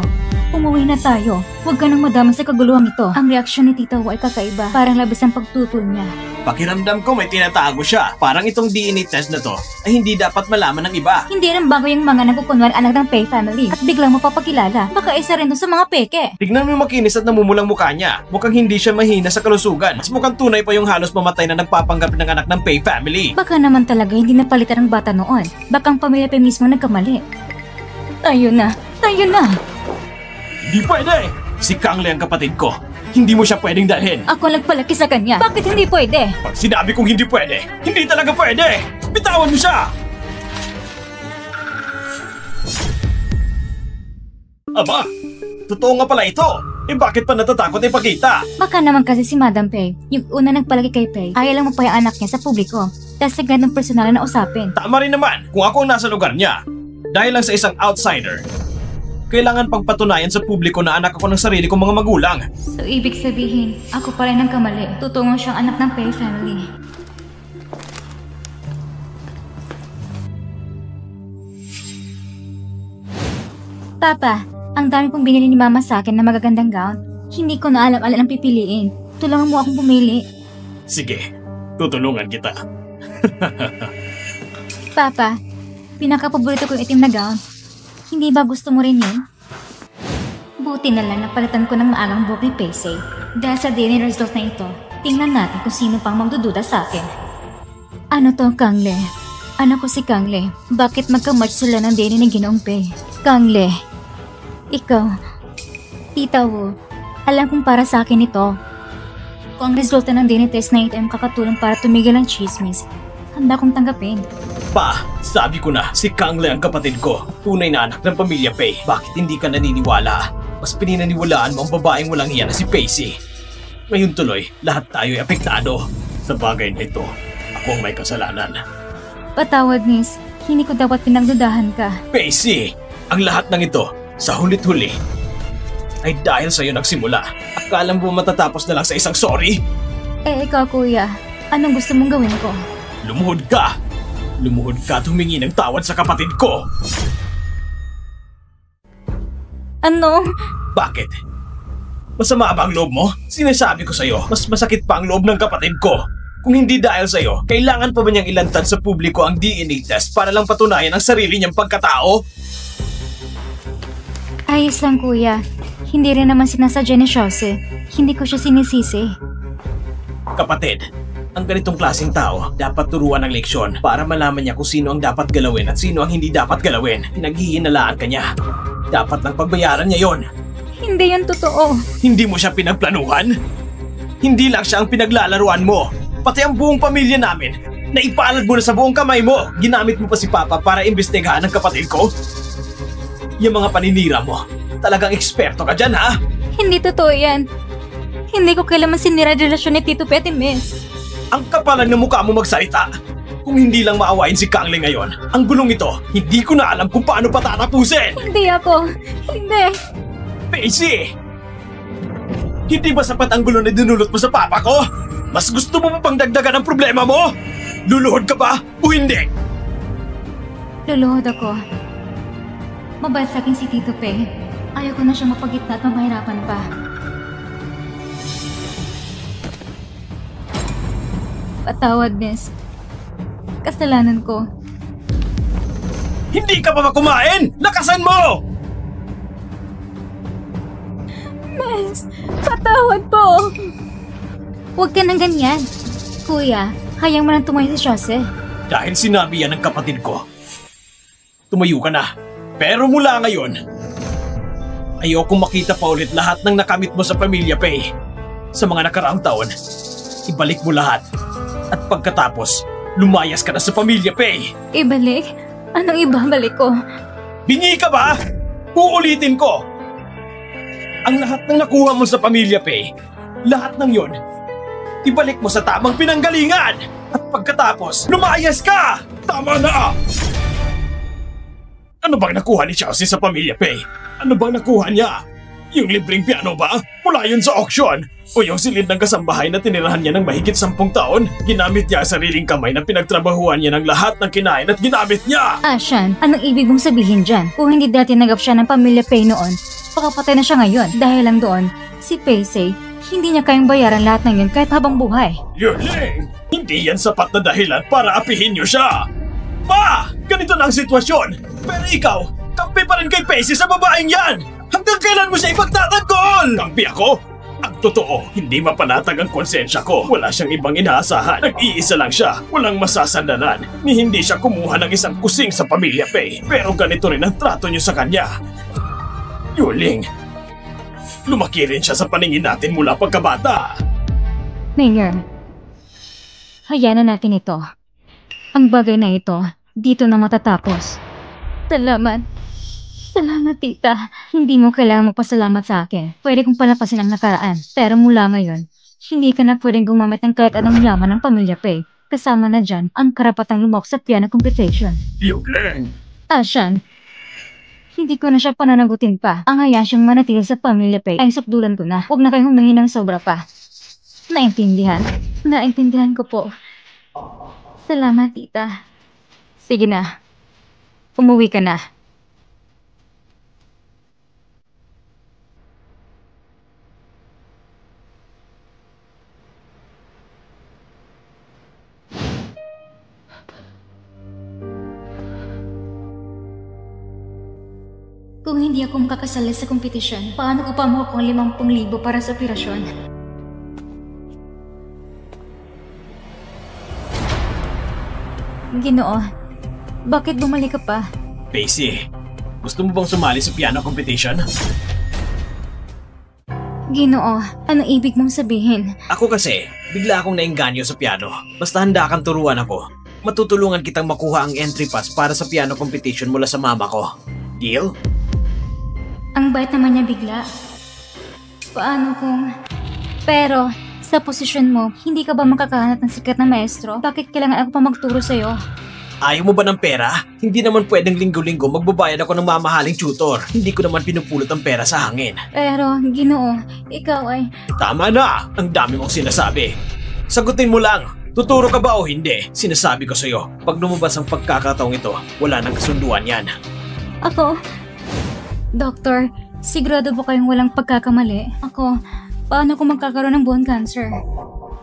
Umuwi na tayo. Huwag ka nang madama sa kaguluhan ito. Ang reaksyon ni Tita Wu ay kakaiba. Parang labis ang pagtutol niya. Pakiramdam ko may tinatago siya. Parang itong DNA test na to ay hindi dapat malaman ng iba. Hindi rin bago yung mga napupunwan anak ng Pei family at biglang mapapakilala. Baka isa rin to sa mga peke. Tignan mo yung makinis at namumulang mukha niya. Mukhang hindi siya mahina sa kalusugan. Mas mukhang tunay pa yung halos mamatay na nagpapanggap ng anak ng Pei family. Baka naman talaga hindi napalitan ng bata noon. Baka ang pamilya Pei mismo nagkamali. Tayo na! Tayo na! Hindi pwede! Si Kangle ang kapatid ko. Hindi mo siya pwedeng dalhin. Ako nagpalaki sa kanya. Bakit hindi pwede? Pag sinabi kong hindi pwede, hindi talaga pwede! Bitawan mo siya! Aba, totoo nga pala ito. Eh bakit pa natatakot ipakita? Baka naman kasi si Madam Pei, yung una nagpalaki kay Pei, ayaw lang mapaya anak niya sa publiko. Dahil sa ganong personal na usapin. Tama rin naman kung ako ang nasa lugar niya. Dahil lang sa isang outsider, kailangan pang patunayan sa publiko na anak ako ng sarili kong mga magulang. So ibig sabihin, ako pa rin ang kamali. Tutungong siyang anak ng Pei family. Papa, ang dami pong binili ni Mama sa akin na magagandang gown. Hindi ko na alam alin ang pipiliin. Tulungan mo akong pumili. Sige, tutulungan kita. Papa, pinakapaborito ko yung itim na gown. Hindi ba gusto mo rin yun? Buti na lang napalitan ko ng maagang buhok ni Pacey. Dahil sa DNA result na ito, tingnan natin kung sino pang magdududa sa akin. Ano to, Kangle? Anak ko si Kangle. Bakit magka-match sila ng DNA ng Ginoong Pei? Kangle, ikaw, Tita Wu, alam kong para sa akin ito. Kung ang resulta ng DNA test na ito ay makakatulong para tumigil ang chismis, handa kong tanggapin. Pa, sabi ko na, si Kangle ang kapatid ko. Tunay na anak ng pamilya Pei. Bakit hindi ka naniniwala? Mas pinaniniwalaan mo ang babaeng walang hiya na si Pacey. Ngayon tuloy, lahat tayo ay apektado. Sa bagay na ito, ako ang may kasalanan. Patawad, Miss. Hindi ko dapat pinagdudahan ka. Pacey, ang lahat ng ito, sa hulit-huli, ay dahil sa'yo nagsimula. Akala mo matatapos na lang sa isang sorry? Ikaw, kuya. Anong gusto mong gawin ko? Lumuhod ka! Lumuhod ka at humingi ng tawad sa kapatid ko! Ano? Bakit? Masama ba ang loob mo? Sinasabi ko sa'yo, mas masakit pa ang loob ng kapatid ko. Kung hindi dahil sa'yo, kailangan pa ba niyang ilantad sa publiko ang DNA test para lang patunayan ang sarili niyang pagkatao? Ayos lang kuya. Hindi rin naman sinasadya ni Jose. Hindi ko siya sinisisi. Kapatid, ang ganitong klaseng tao dapat turuan ng leksyon para malaman niya kung sino ang dapat galawin at sino ang hindi dapat galawin. Pinaghihinalaan ka niya. Dapat lang pagbayaran niya yon. Hindi yan totoo. Hindi mo siya pinagplanuhan? Hindi lang siya ang pinaglalaruan mo. Pati ang buong pamilya namin. Naipalad mo na sa buong kamay mo. Ginamit mo pa si Papa para imbestigahan ang kapatid ko. Yung mga paninira mo, talagang eksperto ka dyan, ha? Hindi totoo yan. Hindi ko kailanman sinira relasyon ni Tito Petimes. Ang kapalan ng mukha mo magsalita. Kung hindi lang maawain si Kangle ngayon, ang gulong ito, hindi ko na alam kung paano patatapusin. Hindi ako. Hindi. Pacey! Hindi ba sapat ang gulo na dinulot mo sa papa ko? Mas gusto mo pa pang dagdagan ang problema mo? Luluhod ka ba o hindi? Luluhod ako. Mabait sa akin si Tito Pe. Ayaw ko na siya mapagitna at mapahirapan pa. Patawad, Miss. Kasalanan ko. Hindi ka pa ba kumain? Lakasan mo! Miss, patawad po. Huwag ka nang ganyan. Kuya, hayang mo nang tumayo si Jose. Dahil sinabi yan ng kapatid ko. Tumayo ka na. Pero mula ngayon, ayokong makita pa ulit lahat ng nakamit mo sa Pamilya Pay. Sa mga nakaraang taon, ibalik mo lahat. At pagkatapos, lumayas ka na sa Pamilya Pay. Ibalik? Anong ibabalik ko? Bingi ka ba? Uulitin ko. Ang lahat ng nakuha mo sa Pamilya Pay, lahat ng yon, ibalik mo sa tamang pinanggalingan. At pagkatapos, lumayas ka! Tama na! Ano bang nakuha ni Chelsea sa Pamilya Pay? Ano bang nakuha niya? Yung libreng piano ba? Mula yun sa auction? O yung silid ng kasambahay na tinirahan niya ng mahigit 10 taon? Ginamit niya ang sariling kamay na pinagtrabahuan niya ng lahat ng kinain at ginamit niya! Ashan, anong ibig mong sabihin dyan? Kung hindi dati tinagap siya ng Pamilya Pay noon, baka patay na siya ngayon. Dahil lang doon, si Pacey, hindi niya kayang bayaran lahat ng yun kahit habang buhay. Yurling! Hindi yan sapat na dahilan para apihin niyo siya! Pa! Ganito na ang sitwasyon! Pero ikaw, kampi pa rin kay Pacey sa babaeng yan! Hanggang kailan mo siya ipagtatanggol? Kampi ako? Ang totoo, hindi mapanatag ang konsensya ko. Wala siyang ibang inaasahan. Nag-iisa lang siya. Walang masasandalan. Ni hindi siya kumuha ng isang kusing sa Pamilya Pay. Pero ganito rin ang trato niyo sa kanya. Yuling, lumaki rin siya sa paningin natin mula pagkabata. Mayor, hayaan na natin ito. Ang bagay na ito, dito na matatapos. Salamat. Salamat, tita. Hindi mo kailangan magpasalamat sa akin. Pwede kong palapasin ang nakaraan. Pero mula ngayon, hindi ka na pwedeng gumamit ng kahit anong yaman ng Pamilya Pay. Kasama na dyan ang karapatang lumok sa piano competition. Yuling! Ashan, hindi ko na siya pananagutin pa. Ang hayaan siyang manatili sa Pamilya Pay ay sakdulan ko na. Huwag na kayong humingi ng sobra pa. Naintindihan? Naintindihan ko po. Salamat, tita. Sige na. Umuwi ka na. Kung hindi ako makakasali sa kompetisyon, paano ko pa makukuha ang 50,000 para sa operasyon? Ginoo, bakit bumalik ka pa? Pacey, gusto mo bang sumali sa piano competition? Ginoo, anong ibig mong sabihin? Ako kasi, bigla akong nainganyo sa piano. Basta handa kang turuan ako. Matutulungan kitang makuha ang entry pass para sa piano competition mula sa mama ko. Deal? Ang bait naman niya bigla. Paano kung... Pero, sa posisyon mo, hindi ka ba makakahanap ng sikat na maestro? Bakit kailangan ako pa magturo sa'yo? Ayaw mo ba ng pera? Hindi naman pwedeng linggo-linggo magbabayad ako ng mamahaling tutor. Hindi ko naman pinupulot ang pera sa hangin. Pero, Ginoo, ikaw ay... Tama na! Ang dami mong sinasabi. Sagutin mo lang. Tuturo ka ba o hindi? Sinasabi ko sa'yo, pag lumabas ang pagkakataong ito, wala nang kasunduan yan. Ako... Doktor, Sigurado po kayong walang pagkakamali? Ako, paano kung magkakaroon ng bone cancer?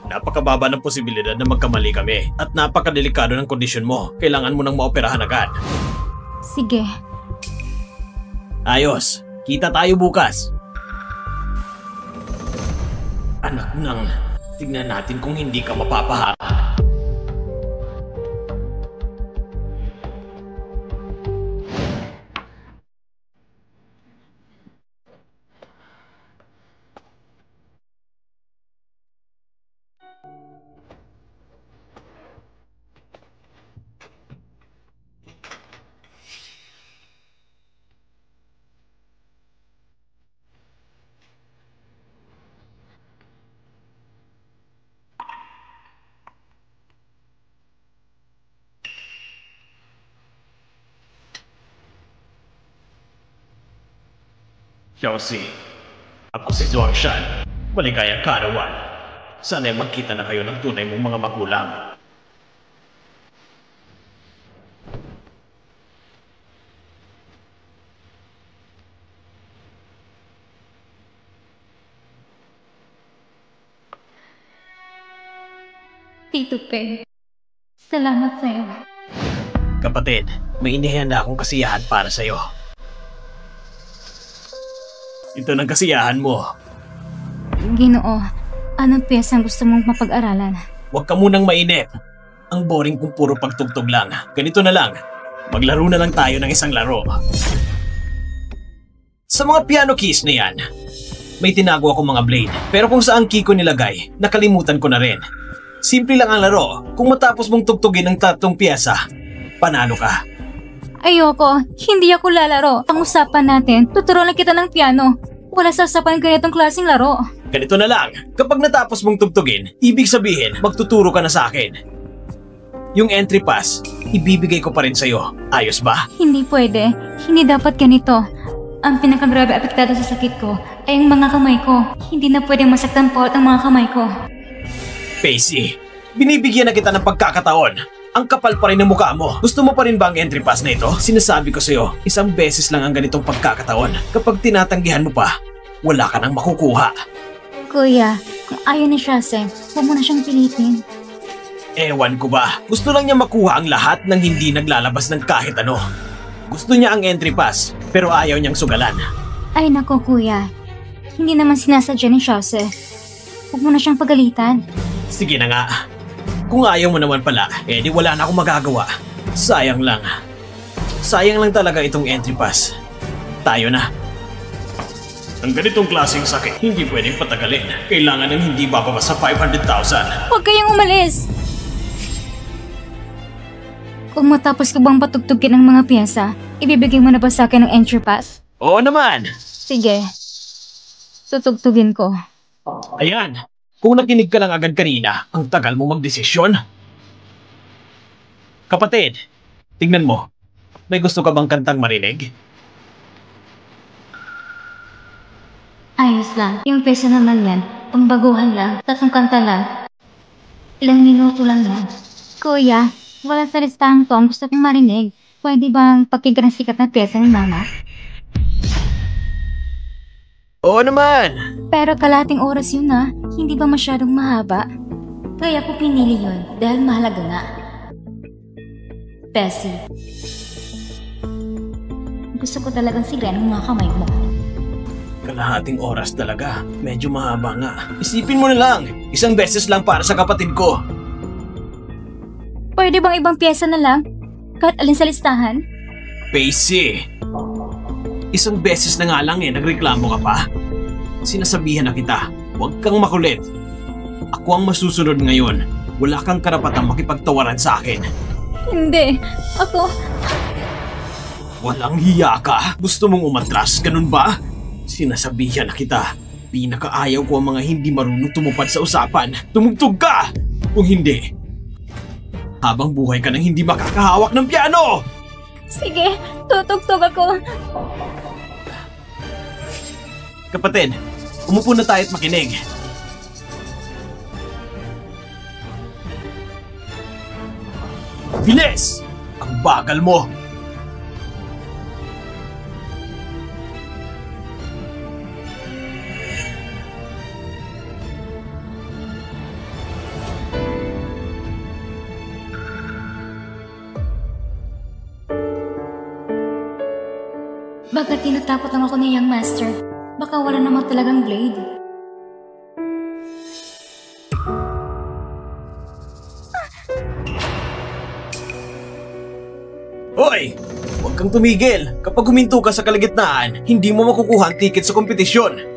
Napakababa ng posibilidad na magkamali kami at napakadelikado ng kondisyon mo. Kailangan mo nang maoperahan agad. Sige. Ayos, kita tayo bukas. Anak nang, tignan natin kung hindi ka mapapahamak. Chelsea, ako si Zhuangshan, maligayang karawan. Sana'y magkita na kayo ng tunay mong mga magulang. Tito Pe, salamat sa'yo. Kapatid, may inihanda akong kasiyahan para sa'yo. Ito ng kasiyahan mo. Ginoo, anong piyesang gusto mong mapag-aralan? Huwag ka munang mainip. Ang boring kung puro pagtugtog lang. Ganito na lang. Maglaro na lang tayo ng isang laro. Sa mga piano keys na yan, may tinago ako mga blade. Pero kung saan key ko nilagay, nakalimutan ko na rin. Simple lang ang laro. Kung matapos mong tugtugin ang 3 piyesa, panalo ka. Ayoko, hindi ako lalaro. Ang usapan natin, tuturuan kita ng piano. Wala sa usapan ganitong klaseng laro. Ganito na lang. Kapag natapos mong tugtugin, ibig sabihin, magtuturo ka na sa akin. Yung entry pass, ibibigay ko pa rin sa'yo. Ayos ba? Hindi pwede. Hindi dapat ganito. Ang pinakagrabe apektado sa sakit ko ay ang mga kamay ko. Hindi na pwedeng masaktan po ang mga kamay ko. Pacey, binibigyan na kita ng pagkakataon. Ang kapal pa rin ng mukha mo. Gusto mo pa rin ba ang entry pass na ito? Sinasabi ko sa'yo, isang beses lang ang ganitong pagkakataon. Kapag tinatanggihan mo pa, wala ka nang makukuha. Kuya, kung ayaw ni Shase, huwag mo na siyang pilitin. Ewan ko ba, gusto lang niya makuha ang lahat ng hindi naglalabas ng kahit ano. Gusto niya ang entry pass, pero ayaw niyang sugalan. Ay nako kuya, hindi naman sinasadya ni Shase. Huwag mo na siyang pagalitan. Sige na nga. Kung ayaw mo naman pala, edi wala na akong magagawa. Sayang lang. Sayang lang talaga itong entry pass. Tayo na. Ang ganitong klaseng sakit, hindi pwedeng patagalin. Kailangan ng hindi bababa sa 500,000. Huwag kayong umalis! Kung matapos ko bang patugtugin ang mga piyesa, ibibigay mo na ba sa akin ang entry pass? Oo naman! Sige. Tutugtugin ko. Ayan. Kung nakinig ka lang agad kanina, ang tagal mo magdesisyon. Kapatid, tignan mo. May gusto ka bang kantang marinig? Ayos lang. Yung piyesa naman yan, pangbaguhan lang, 3 kanta lang. Ilang minuto lang yan. Kuya, wala sa listahang to ang gusto kong marinig. Pwede bang pakinggan ang sikat na piyesa ni Mama? Oo naman! Pero kalating oras yun na, hindi ba masyadong mahaba? Kaya ko pinili yun dahil mahalaga nga. Bessie. Gusto ko talagang sigayan ang mga kamay mo. Kalahating oras talaga. Medyo mahaba nga. Isipin mo na lang. Isang beses lang para sa kapatid ko. Pwede bang ibang piyesa na lang? Kahit alin sa listahan? Pacey! Isang beses na nga lang nagreklamo ka pa. Sinasabihan na kita, huwag kang makulit. Ako ang masusunod ngayon. Wala kang karapatang makipagtawaran sa akin. Hindi. Ako... Walang hiya ka? Gusto mong umatras, ganun ba? Sinasabihan na kita. Pinakaayaw ko ang mga hindi marunong tumupad sa usapan. Tumugtog ka! Kung hindi, habang buhay ka nang hindi makakahawak ng piano! Sige, tutugtog ako. Kapatid, umupo na tayo at makinig. Bilis! Ang bagal mo! Baka tinatakot lang ako ni Young Master. Baka wala naman talagang blade. Hoy! Huwag kang tumigil. Kapag huminto ka sa kalagitnaan, hindi mo makukuha ang ticket sa kompetisyon.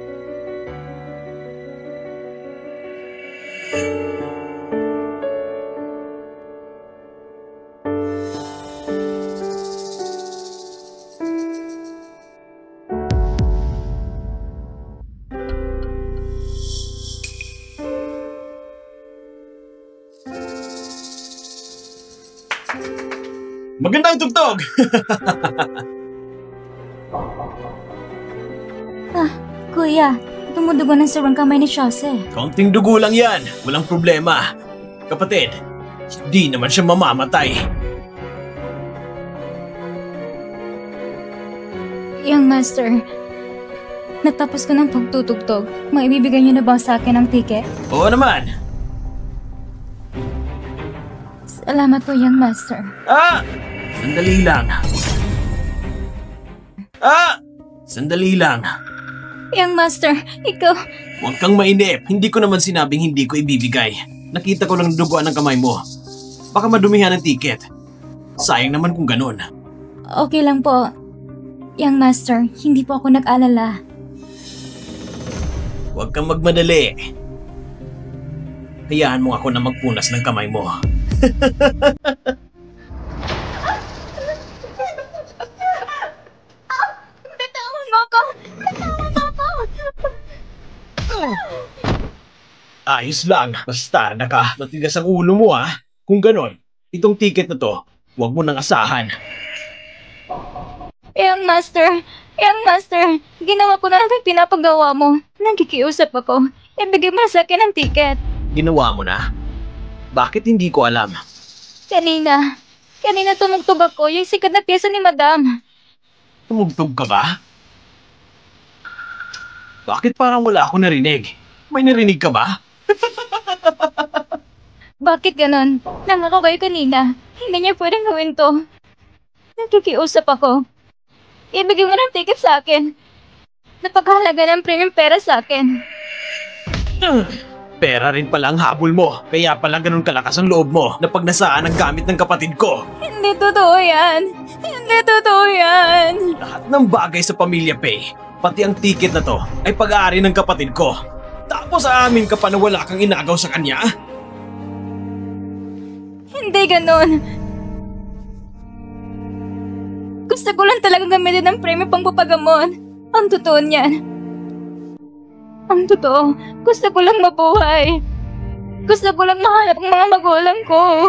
Magandang tugtog! Kuya, dumudugo ng sarang kamay ni Chase. Kaunting dugo lang yan. Walang problema. Kapatid, hindi naman siya mamamatay. Young Master, natapos ko ng pagtutugtog. Maibibigay niyo na ba sa akin ang ticket? Oo naman. Salamat po, Young Master. Sandali lang. Sandali lang. Young Master, ikaw... Huwag kang mainip. Hindi ko naman sinabing hindi ko ibibigay. Nakita ko lang duguan ng kamay mo. Baka madumihan ang ticket. Sayang naman kung ganun. Okay lang po. Young Master, hindi po ako nag-alala. Huwag kang magmadali. Hayaan mo ako na magpunas ng kamay mo. Bitawan mo ako! Bitawan mo ako! Ayos lang. Basta matigas ang ulo mo Kung ganon, itong ticket na to, huwag mo nang asahan. Young Master, ginawa ko na lang yung pinapagawa mo. Nagkikiusap ako. Ibigay mo na sa akin ang ticket. Ginawa mo na? Bakit hindi ko alam? Kanina tumugtog ako yung sikat na pyesa ni Madam. Tumugtog ka ba? Bakit parang wala ako narinig? May narinig ka ba? Bakit ganon? Nangako kayo kanina. Hindi niya pwedeng gawin to. Nagkikiusap ako. Ibigay mo ng ticket sa akin. Napakahalaga ng premium pera sa akin. Pera rin pala ang habol mo. Kaya pala ganun kalakas ang loob mo na pag nasaan ang gamit ng kapatid ko. Hindi totoo yan. Hindi totoo yan. Lahat ng bagay sa Pamilya Pay, pati ang ticket na to, ay pag-aari ng kapatid ko. Tapos aamin ka pa na wala kang inagaw sa kanya? Hindi ganon. Gusto ko lang talagang gamitin ng premium pang papagamot. Ang totoo niyan. Ang totoo, gusto ko lang mabuhay. Gusto ko lang mahanap ang mga magulang ko.